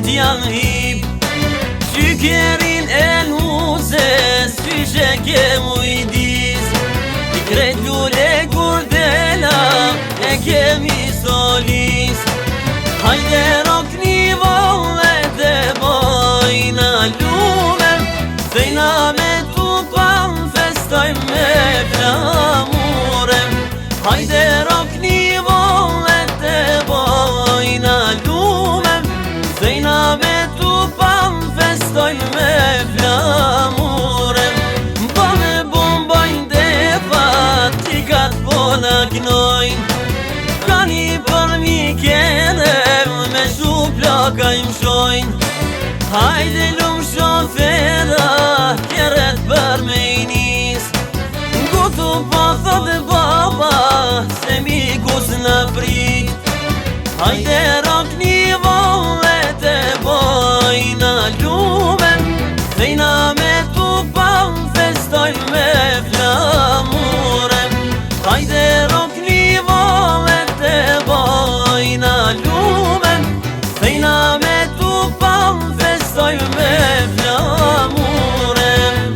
dit janë hip Qykerin e l'huse Syqe ke mujdis I krejt lule kurdela E kemi solis Hajde rokni vallet e bojna lume Fejna me tupan festaj me flamurem Hajde rokni vallet e bojna lume Fejna me tupan festaj me flamurem Bane bombajn defat Tikat bona knojn Kani për mi kene Me shu plaka im shojn Hajde lumë shofera Keret për me i nis Gutu po thot baba Se mikus në prit Hajde rokni vallet e bojna lume Fejna me tupan festojn me flamurem Hajde rokni vallet e bojna lume Fejna me tupan festojn me flamurem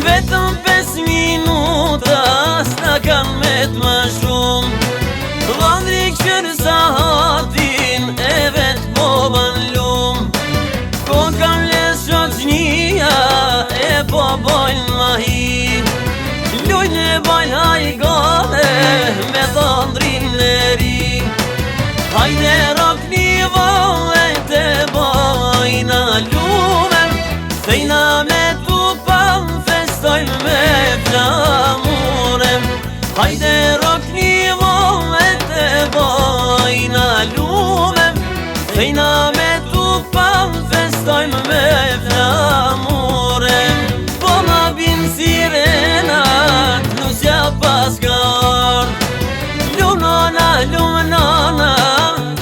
Vetëm 5 minuta s'na kan met ma shumë Vandri këshër sa hatin e vet boban lum Po kam les shoqnia e po bojn ma hi Lujn e bajn hajgane me thondrin e ri Hajde rokni vallet e bojna lume Fejna me tupan festojn me flamurem Hajde rokni vallet e bojna lume Fejna me tupan festojn me flamurem Po ma bin sirenat Nusja pas ka ard Lunona, lunona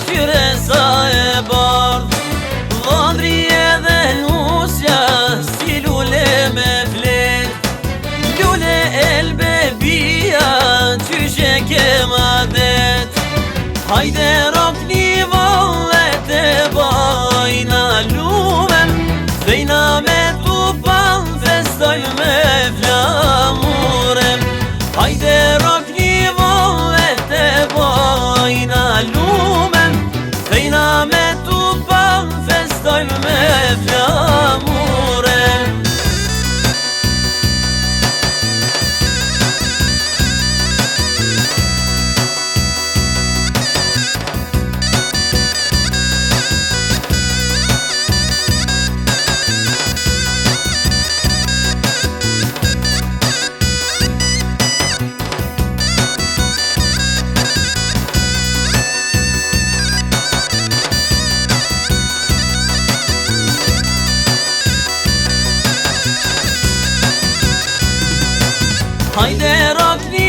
Qyre sa e bard Vandri edhe nusja Si lule me flet Lule elbe bia Qyshe ke madet Hajde rokni vallet e bojna lume Fejna me tupan festojn me flamurem Hajde rokni vallet e bojna lume Fejna me tupan festojn me flamurem Hajde rokni